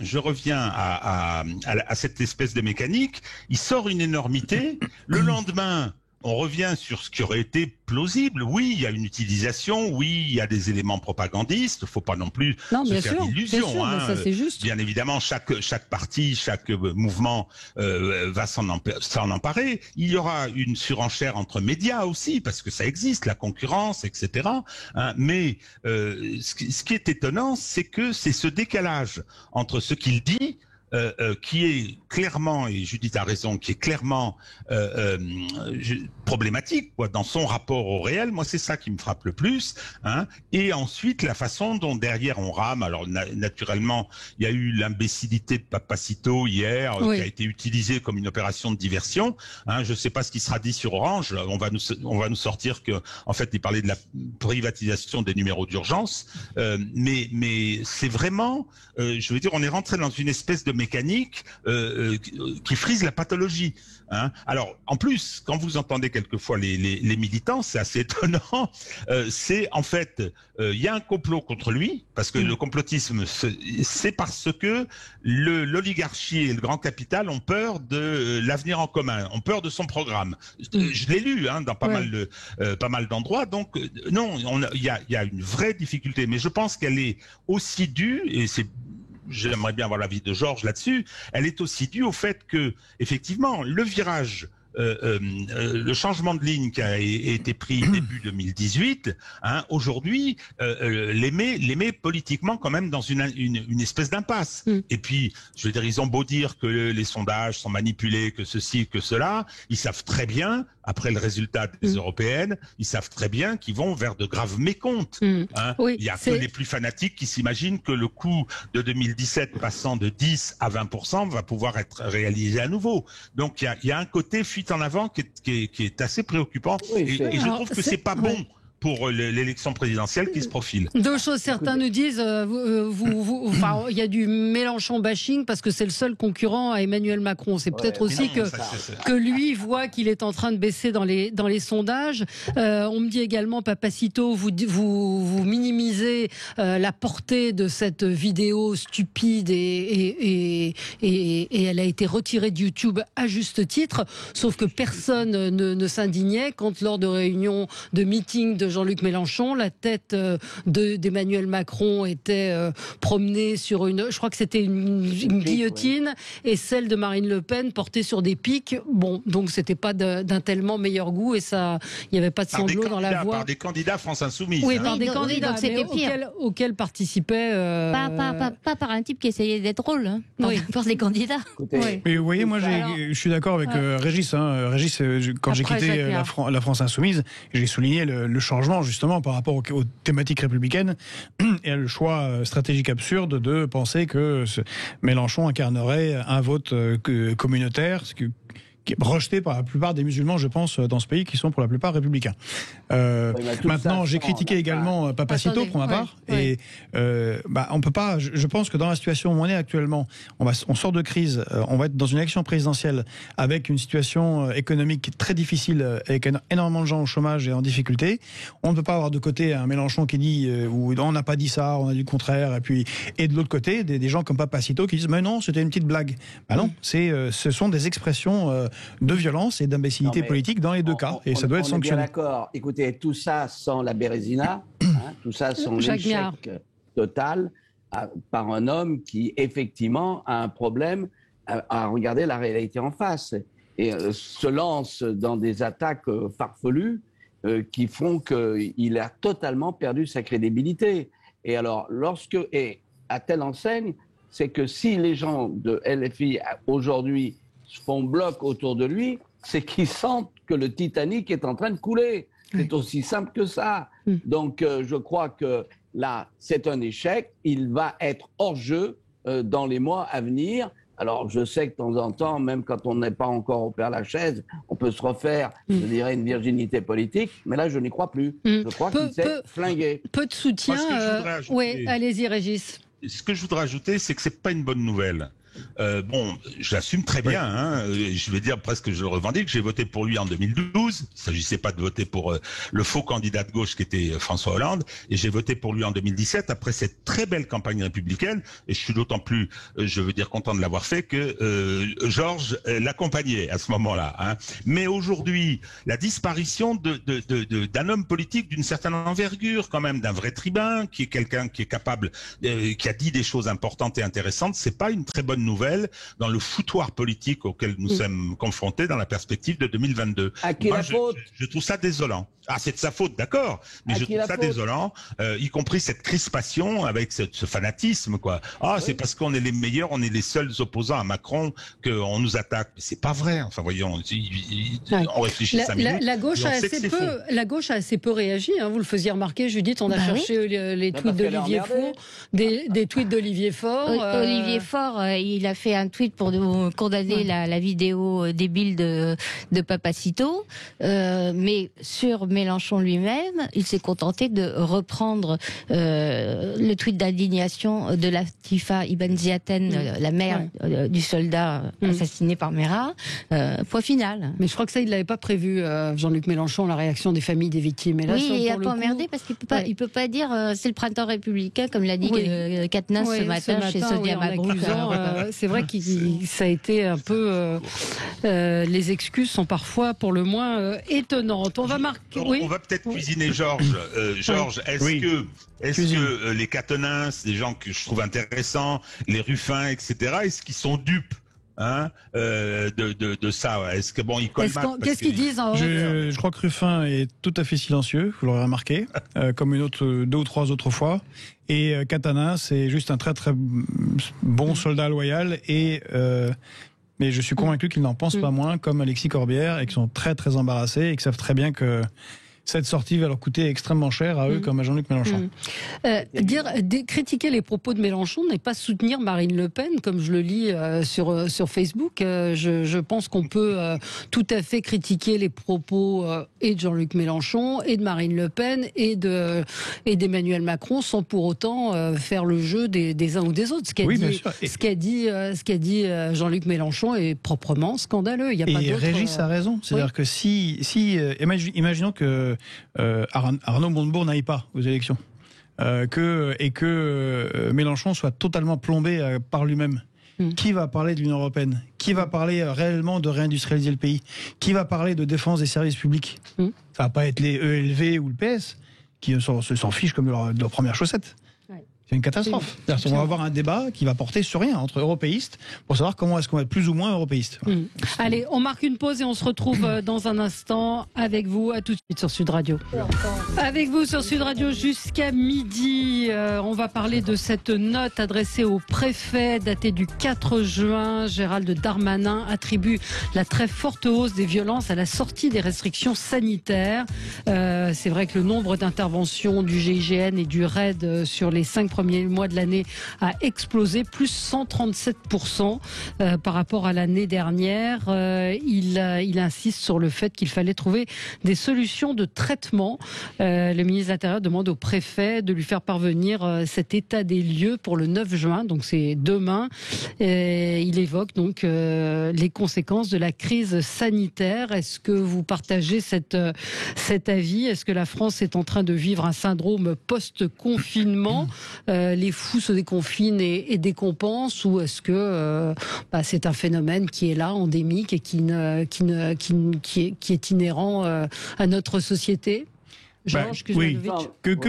à cette espèce de mécanique. Il sort une énormité. Le lendemain, on revient sur ce qui aurait été plausible. Oui, il y a une utilisation. Oui, il y a des éléments propagandistes. Faut pas non plus se faire d'illusions. Hein. Ça, c'est juste. Bien évidemment, chaque parti, chaque mouvement va s'en emparer. Il y aura une surenchère entre médias aussi, parce que ça existe, la concurrence, etc. Hein. Mais ce qui est étonnant, c'est que c'est ce décalage entre ce qu'il dit, qui est clairement, et Judith a raison, qui est clairement problématique quoi, dans son rapport au réel. Moi, c'est ça qui me frappe le plus. Hein. Et ensuite, la façon dont derrière on rame. Alors, naturellement, il y a eu l'imbécilité de Papacito hier, qui a été utilisée comme une opération de diversion. Hein. Je ne sais pas ce qui sera dit sur Orange. On va nous sortir que, en fait, il parlait de la privatisation des numéros d'urgence. Mais c'est vraiment, je veux dire, on est rentré dans une espèce de mécanique qui frise la pathologie. Hein. Alors, en plus, quand vous entendez quelquefois les militants, c'est assez étonnant. C'est en fait, il y a un complot contre lui, parce que le complotisme, c'est parce que l'oligarchie et le grand capital ont peur de l'avenir en commun, ont peur de son programme. Je l'ai lu dans pas mal d'endroits. Donc, non, il y a une vraie difficulté, mais je pense qu'elle est aussi due, et j'aimerais bien avoir l'avis de Georges là-dessus, elle est aussi due au fait que, effectivement, le virage, le changement de ligne qui a été pris début 2018, aujourd'hui, les met politiquement quand même dans une espèce d'impasse. Et puis, je veux dire, ils ont beau dire que les sondages sont manipulés, que ceci, que cela, ils savent très bien, après le résultat des européennes, ils savent très bien qu'ils vont vers de graves mécomptes. Il y a que les plus fanatiques qui s'imaginent que le coup de 2017 passant de 10 à 20% va pouvoir être réalisé à nouveau. Donc il y a un côté fuite en avant qui est assez préoccupant. Et je trouve que c'est pas bon pour l'élection présidentielle qui se profile. Deux choses, certains nous disent, il y a du Mélenchon bashing parce que c'est le seul concurrent à Emmanuel Macron. C'est peut-être aussi que lui voit qu'il est en train de baisser dans les sondages. On me dit également, Papacito, vous minimisez la portée de cette vidéo stupide et elle a été retirée de YouTube à juste titre, sauf que personne ne s'indignait quand lors de réunions, de meetings de Jean-Luc Mélenchon, la tête d'Emmanuel Macron était promenée sur je crois que c'était une guillotine, et celle de Marine Le Pen portée sur des pics. Bon, donc c'était pas d'un tellement meilleur goût, et ça, il n'y avait pas de sanglots dans la voix. Par des candidats France Insoumise. Oui, par des candidats, auxquels participaient. Pas par un type qui essayait d'être drôle, pour des candidats. Mais vous voyez, moi, je suis d'accord avec Régis. Régis, quand j'ai quitté la France Insoumise, j'ai souligné le changement justement par rapport aux thématiques républicaines et le choix stratégique absurde de penser que Mélenchon incarnerait un vote communautaire, ce qui est rejeté par la plupart des musulmans, je pense, dans ce pays, qui sont pour la plupart républicains. Maintenant, j'ai critiqué également Papacito pour ma part, et on peut pas. Je pense que dans la situation où on est actuellement, on sort de crise, on va être dans une élection présidentielle avec une situation économique très difficile, avec énormément de gens au chômage et en difficulté. On ne peut pas avoir de côté un Mélenchon qui dit on n'a pas dit ça, on a dit le contraire, et de l'autre côté des gens comme Papacito qui disent mais non, c'était une petite blague. Non, ce sont des expressions de violence et d'imbécilité politique dans les deux cas, et ça doit être sanctionné. On est bien d'accord. Écoutez, tout ça sans la Bérésina, tout ça sans l'échec total par un homme qui, effectivement, a un problème à regarder la réalité en face et se lance dans des attaques farfelues qui font qu'il a totalement perdu sa crédibilité. Et alors, à telle enseigne, c'est que si les gens de LFI aujourd'hui font bloc autour de lui, c'est qu'ils sentent que le Titanic est en train de couler. C'est aussi simple que ça. Donc, je crois que là, c'est un échec. Il va être hors jeu dans les mois à venir. Alors, je sais que de temps en temps, même quand on n'est pas encore au Père-Lachaise, on peut se refaire, je dirais, une virginité politique, mais là, je n'y crois plus. Je crois qu'il s'est flingué. Peu de soutien. Moi, ce que je voudrais ajouter- Oui, allez-y, Régis. Ce que je voudrais ajouter, c'est que c'est pas une bonne nouvelle. Bon, je l'assume très bien. Hein, je vais dire presque, je le revendique. J'ai voté pour lui en 2012. Il s'agissait pas de voter pour le faux candidat de gauche qui était François Hollande. Et j'ai voté pour lui en 2017 après cette très belle campagne républicaine. Et je suis d'autant plus, je veux dire, content de l'avoir fait que Georges l'accompagnait à ce moment-là. Hein. Mais aujourd'hui, la disparition d'un homme politique d'une certaine envergure, quand même, d'un vrai tribun, qui est quelqu'un qui est capable, qui a dit des choses importantes et intéressantes, c'est pas une très bonne nouvelle dans le foutoir politique auquel nous sommes confrontés dans la perspective de 2022. À qui la faute ? Je trouve ça désolant. Ah, c'est de sa faute, d'accord, mais je trouve ça désolant, y compris cette crispation avec ce fanatisme, quoi. Ah, c'est parce qu'on est les meilleurs, on est les seuls opposants à Macron qu'on nous attaque. Mais c'est pas vrai. Enfin, voyons, on réfléchit 5 minutes. La gauche a assez peu réagi. Hein. Vous le faisiez remarquer, Judith. On a cherché les tweets d'Olivier Faure, des tweets d'Olivier Faure. Olivier Faure, il a fait un tweet pour condamner la vidéo débile de Papacito, mais sur Mélenchon lui-même, il s'est contenté de reprendre le tweet d'indignation de Latifa Ibn Ziaten, la mère du soldat assassiné par Mera. Point final. Mais je crois que ça, il ne l'avait pas prévu, Jean-Luc Mélenchon, la réaction des familles des victimes. Et là, oui, il a pas emmerdé parce qu'il peut pas dire c'est le printemps républicain, comme l'a dit Katnas ce matin chez Sonia Mabrouk. C'est vrai que ça a été un peu... les excuses sont parfois, pour le moins, étonnantes. On va marquer... On va peut-être cuisiner Georges. Georges, est-ce que les Quatennens, des gens que je trouve intéressants, les Ruffin, etc., est-ce qu'ils sont dupes de ça? Est-ce que ils colmatent? Qu'est-ce qu'ils disent en je crois que Ruffin est tout à fait silencieux, vous l'aurez remarqué, comme deux ou trois autres fois. Et Katana, c'est juste un très très bon soldat loyal mais je suis convaincu qu'ils n'en pensent pas moins, comme Alexis Corbière, et qu'ils sont très très embarrassés et qu'ils savent très bien que cette sortie va leur coûter extrêmement cher à eux comme à Jean-Luc Mélenchon. Critiquer les propos de Mélenchon n'est pas soutenir Marine Le Pen, comme je le lis sur Facebook. Je pense qu'on peut tout à fait critiquer les propos et de Jean-Luc Mélenchon, et de Marine Le Pen, et d'Emmanuel Macron, sans pour autant faire le jeu des uns ou des autres. Ce qu'a dit Jean-Luc Mélenchon est proprement scandaleux. Il y a pas d'autre. Régis a raison. C'est-à-dire que imaginons que Arnaud Montebourg n'aille pas aux élections, et que Mélenchon soit totalement plombé par lui-même. Qui va parler de l'Union européenne? Qui va parler réellement de réindustrialiser le pays? Qui va parler de défense des services publics? Ça va pas être les ELV ou le PS qui s'en fichent comme de leur première chaussette. C'est une catastrophe. On va avoir un débat qui va porter sur rien entre européistes pour savoir comment est-ce qu'on va être plus ou moins européiste. Allez, on marque une pause et on se retrouve dans un instant avec vous. À tout de suite sur Sud Radio. Avec vous sur Sud Radio jusqu'à midi. On va parler de cette note adressée au préfet datée du 4 juin. Gérald Darmanin attribue la très forte hausse des violences à la sortie des restrictions sanitaires. C'est vrai que le nombre d'interventions du GIGN et du RAID sur les 5 premiers mois de l'année a explosé, plus 137% par rapport à l'année dernière. Il insiste sur le fait qu'il fallait trouver des solutions de traitement. Le ministre de l'Intérieur demande au préfet de lui faire parvenir cet état des lieux pour le 9 juin, donc c'est demain. Il évoque donc les conséquences de la crise sanitaire. Est-ce que vous partagez cet avis? Est-ce que la France est en train de vivre un syndrome post-confinement? Les fous se déconfinent et décompensent, ou est-ce que c'est un phénomène qui est là, endémique, et qui est inhérent à notre société? Georges, que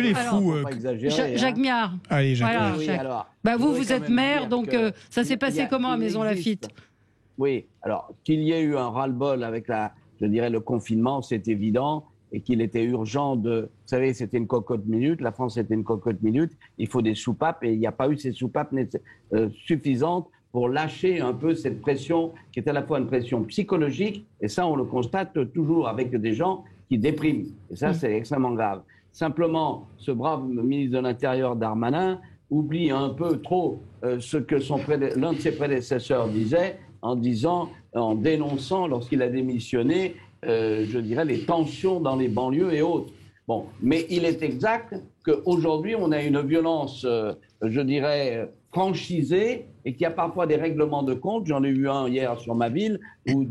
les fous. Jacques Miard. Allez, Jacques. Voilà, oui, Jacques. alors, vous êtes maire, donc ça s'est passé comment à Maison Lafitte? Oui, alors qu'il y ait eu un ras-le-bol avec le confinement, c'est évident. Et qu'il était urgent vous savez, c'était une cocotte minute, la France était une cocotte minute, il faut des soupapes, et il n'y a pas eu ces soupapes suffisantes pour lâcher un peu cette pression qui est à la fois une pression psychologique, et ça on le constate toujours avec des gens qui dépriment, et ça c'est extrêmement grave. Simplement, ce brave ministre de l'Intérieur Darmanin, oublie un peu trop ce que l'un de ses prédécesseurs disait en dénonçant, lorsqu'il a démissionné, je dirais, les tensions dans les banlieues et autres. Bon, mais il est exact qu'aujourd'hui, on a une violence, je dirais, franchisée et qu'il y a parfois des règlements de compte. J'en ai eu un hier sur ma ville où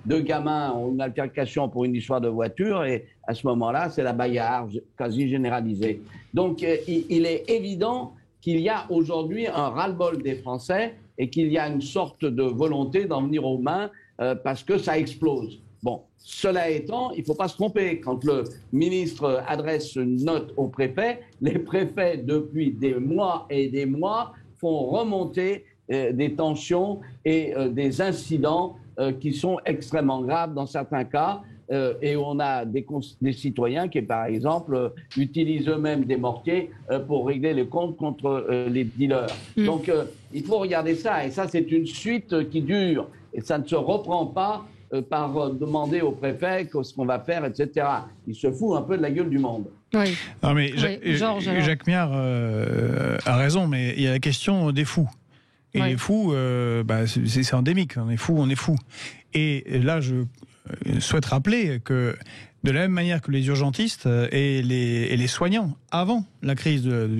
deux gamins ont une altercation pour une histoire de voiture et à ce moment-là, c'est la bagarre quasi généralisée. Donc, il est évident qu'il y a aujourd'hui un ras-le-bol des Français et qu'il y a une sorte de volonté d'en venir aux mains parce que ça explose. Bon, cela étant, il ne faut pas se tromper. Quand le ministre adresse une note au préfet, les préfets, depuis des mois et des mois, font remonter des tensions et des incidents qui sont extrêmement graves dans certains cas. Et on a des citoyens qui, par exemple, utilisent eux-mêmes des mortiers pour régler les comptes contre les dealers. Donc, il faut regarder ça. Et ça, c'est une suite qui dure. Et ça ne se reprend pas par demander au préfet ce qu'on va faire, etc. Il se fout un peu de la gueule du monde. Oui. Non, mais Oui, Jacques Miard a raison, mais il y a la question des fous. Et les fous, c'est endémique. On est fous. Et là, je souhaite rappeler que de la même manière que les urgentistes et les soignants, avant la crise de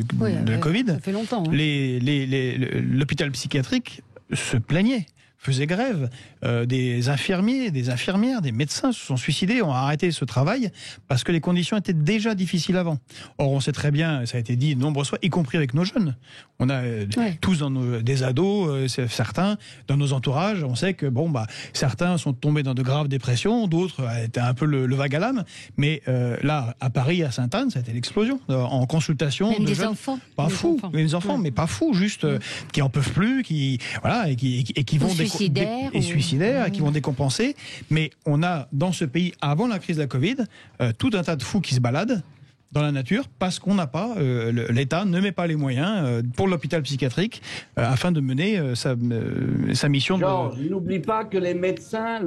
la Covid, ça fait longtemps, hein. L'hôpital psychiatrique se plaignait, faisait grève. Des infirmiers, des infirmières, des médecins se sont suicidés, ont arrêté ce travail parce que les conditions étaient déjà difficiles avant. Or, on sait très bien, ça a été dit de nombreuses fois, y compris avec nos jeunes. On a tous des ados, certains, dans nos entourages, on sait que certains sont tombés dans de graves dépressions, d'autres étaient un peu le vague à l'âme. Mais là, à Paris, à Sainte-Anne, ça a été l'explosion. En consultation, même de des jeunes, enfants. pas fous, les enfants, mais pas fous, juste qui en peuvent plus, qui vont suicidaires, qui vont décompenser. Mais on a dans ce pays, avant la crise de la Covid, tout un tas de fous qui se baladent dans la nature parce qu'on n'a pas, l'État ne met pas les moyens pour l'hôpital psychiatrique afin de mener sa mission. Georges, n'oublie pas que les médecins,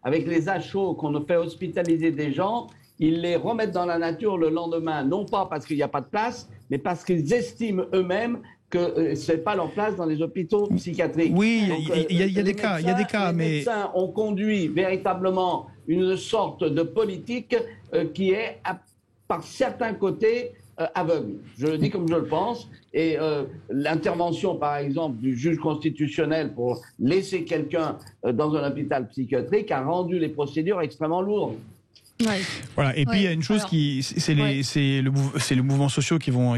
avec les achats qu'on fait hospitaliser des gens, ils les remettent dans la nature le lendemain, non pas parce qu'il n'y a pas de place, mais parce qu'ils estiment eux-mêmes que ce n'est pas leur place dans les hôpitaux psychiatriques. Oui, il y a des cas, mais... Les médecins ont conduit véritablement une sorte de politique qui est, par certains côtés, aveugle. Je le dis comme je le pense. Et l'intervention, par exemple, du juge constitutionnel pour laisser quelqu'un dans un hôpital psychiatrique a rendu les procédures extrêmement lourdes. Ouais. Voilà. Et puis il y a une chose c'est les mouvements sociaux qui vont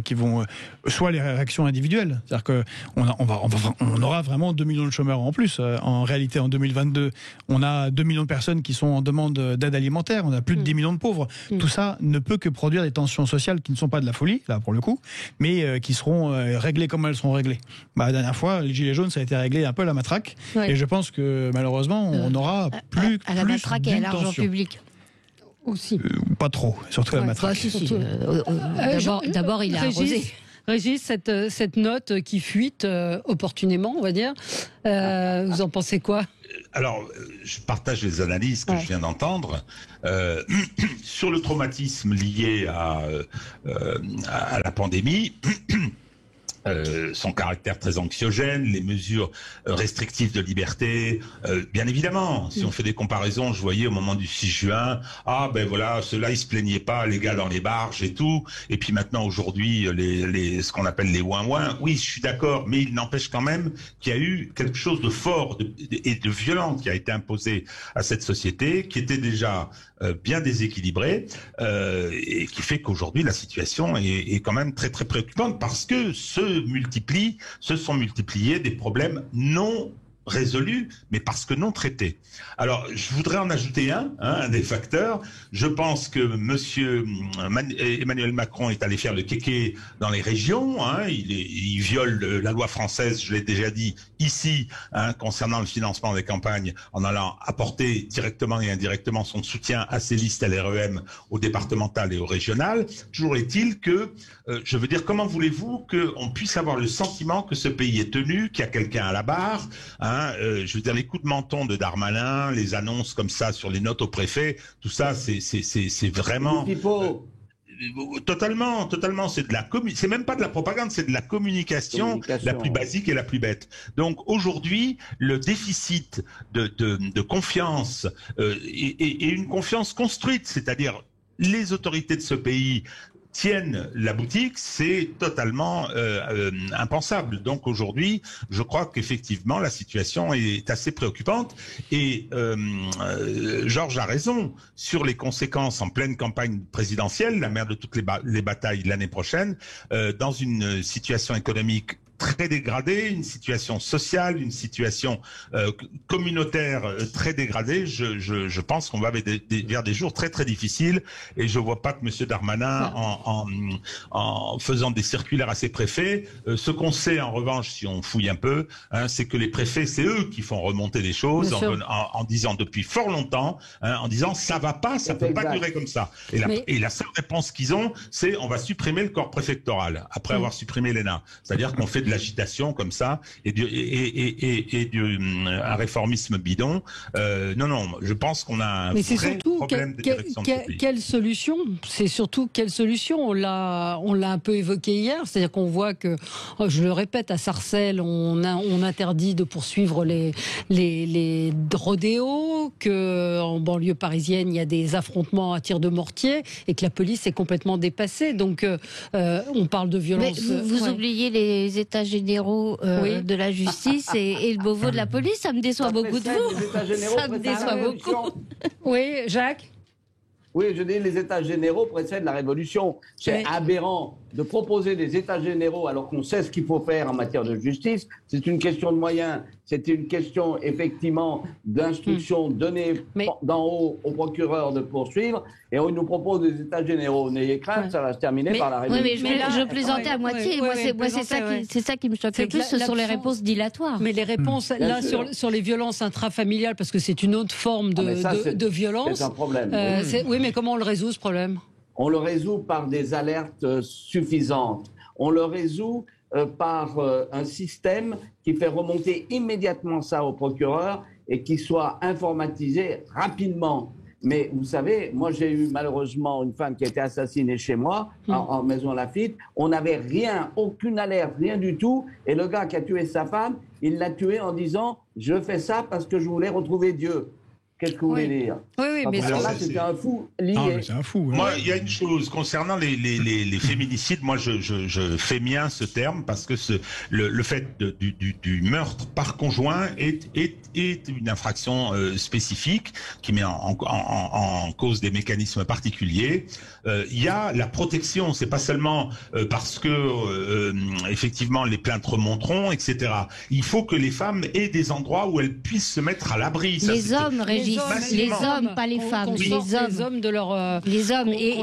soit les réactions individuelles, c'est-à-dire que on aura vraiment 2 millions de chômeurs en plus. En réalité, en 2022, on a 2 millions de personnes qui sont en demande d'aide alimentaire. On a plus de 10 millions de pauvres. Tout ça ne peut que produire des tensions sociales qui ne sont pas de la folie, là pour le coup, mais qui seront réglées comme elles seront réglées. La dernière fois, les gilets jaunes, ça a été réglé un peu à la matraque, et je pense que malheureusement, on aura plus à la matraque et à l'argent public. Aussi. Pas trop, surtout la matraque. D'abord, il a arrosé. Régis, cette note qui fuite opportunément, on va dire, vous en pensez quoi ? Alors, je partage les analyses que je viens d'entendre. Sur le traumatisme lié à la pandémie, son caractère très anxiogène, les mesures restrictives de liberté, bien évidemment. Si on fait des comparaisons, je voyais au moment du 6 juin, ceux-là ils se plaignaient pas, les gars dans les barges et tout. Et puis maintenant aujourd'hui, ce qu'on appelle les ouin-ouin. Oui, je suis d'accord, mais il n'empêche quand même qu'il y a eu quelque chose de fort et de violent qui a été imposé à cette société, qui était déjà bien déséquilibrée et qui fait qu'aujourd'hui la situation est quand même très très préoccupante parce que se sont multipliés des problèmes non résolus, mais parce que non traités. Alors, je voudrais en ajouter un des facteurs. Je pense que monsieur Emmanuel Macron est allé faire le kéké dans les régions. Il viole la loi française, je l'ai déjà dit ici, concernant le financement des campagnes, en allant apporter directement et indirectement son soutien à ces listes LREM au départemental et au régional. Toujours est-il que, je veux dire, comment voulez-vous qu'on puisse avoir le sentiment que ce pays est tenu, qu'il y a quelqu'un à la barre, je veux dire, les coups de menton de Darmanin, les annonces comme ça sur les notes au préfet, tout ça, c'est vraiment... Totalement. C'est même pas de la propagande, c'est de la communication la plus basique et la plus bête. Donc aujourd'hui, le déficit de confiance et une confiance construite, c'est-à-dire les autorités de ce pays tiennent la boutique, c'est totalement impensable. Donc aujourd'hui, je crois qu'effectivement la situation est assez préoccupante et Georges a raison sur les conséquences en pleine campagne présidentielle, la mère de toutes les batailles l'année prochaine, dans une situation économique très dégradée, une situation sociale, une situation communautaire très dégradée. Je pense qu'on va vers des jours très très difficiles et je vois pas que M. Darmanin, en faisant des circulaires à ses préfets, ce qu'on sait en revanche, si on fouille un peu, c'est que les préfets, c'est eux qui font remonter les choses en disant depuis fort longtemps, en disant ça va pas, ça peut pas durer comme ça. Et la seule réponse qu'ils ont, c'est on va supprimer le corps préfectoral après avoir supprimé l'ENA. C'est-à-dire qu'on fait de l'agitation comme ça et un réformisme bidon. Non, je pense qu'on a un vrai problème de direction de ce pays. Quelle solution? C'est surtout quelle solution? On l'a un peu évoqué hier, c'est-à-dire qu'on voit que, je le répète, à Sarcelles, on interdit de poursuivre les rodéos, que en banlieue parisienne, il y a des affrontements à tir de mortier et que la police est complètement dépassée. Donc, on parle de violence. Mais vous oubliez les états généraux de la justice et le Beauvau de la police. Ça me déçoit beaucoup de vous. Ça me déçoit beaucoup. Oui, Jacques? Oui, je dis les états généraux précèdent la révolution. C'est aberrant de proposer des états généraux alors qu'on sait ce qu'il faut faire en matière de justice. C'est une question de moyens, c'est une question effectivement d'instruction donnée d'en haut au procureur de poursuivre. Et on nous propose des états généraux. N'ayez crainte, ça va se terminer par la révolution. Oui, mais je plaisantais à moitié. Moi, c'est ça qui me choque le plus, ce sont les réponses dilatoires. Mais les réponses, là, sur les violences intrafamiliales, parce que c'est une autre forme de violence. C'est un problème. Oui, mais comment on le résout, ce problème? On le résout par des alertes suffisantes. On le résout par un système qui fait remonter immédiatement ça au procureur et qui soit informatisé rapidement. Mais vous savez, moi j'ai eu malheureusement une femme qui a été assassinée chez moi, en Maison Lafitte. On n'avait rien, aucune alerte, rien du tout. Et le gars qui a tué sa femme, il l'a tué en disant « Je fais ça parce que je voulais retrouver Dieu ». Qu'est-ce que vous voulez dire? Oui, mais là, c'était un fou lié. C'est un fou. Moi, il y a une chose concernant les féminicides. Moi, je fais mien ce terme parce que le fait du meurtre par conjoint est une infraction spécifique qui met en cause des mécanismes particuliers. Il y a la protection. C'est pas seulement parce que effectivement les plaintes remonteront, etc. Il faut que les femmes aient des endroits où elles puissent se mettre à l'abri. Les hommes, Régis, les hommes, pas les femmes, les hommes de leur les hommes et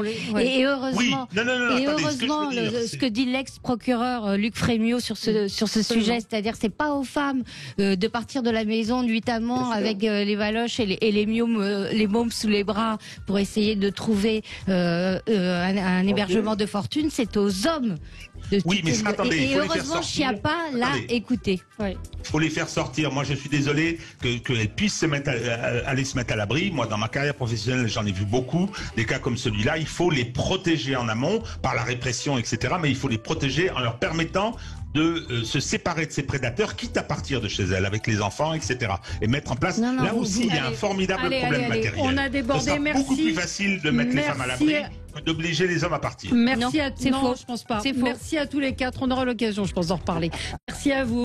heureusement oui. Heureusement ce que dit l'ex-procureur Luc Frémiot sur ce sujet, c'est-à-dire c'est pas aux femmes de partir de la maison nuitamment avec les valoches et les mômes sous les bras pour essayer de trouver un hébergement de fortune, c'est aux hommes. Oui, mais attendez, et heureusement, Schiappa l'a écouté. Il faut les faire sortir. Moi, je suis désolé qu'elles puissent aller se mettre à l'abri. Moi, dans ma carrière professionnelle, j'en ai vu beaucoup, des cas comme celui-là. Il faut les protéger en amont par la répression, etc. Mais il faut les protéger en leur permettant de se séparer de ces prédateurs, quitte à partir de chez elles, avec les enfants, etc. Et mettre en place... Là aussi, il y a un formidable problème matériel. On a débordé, ce sera beaucoup plus facile de mettre les femmes à l'abri que d'obliger les hommes à partir. Merci je pense pas. Merci à tous les quatre. On aura l'occasion, je pense, d'en reparler. Merci à vous.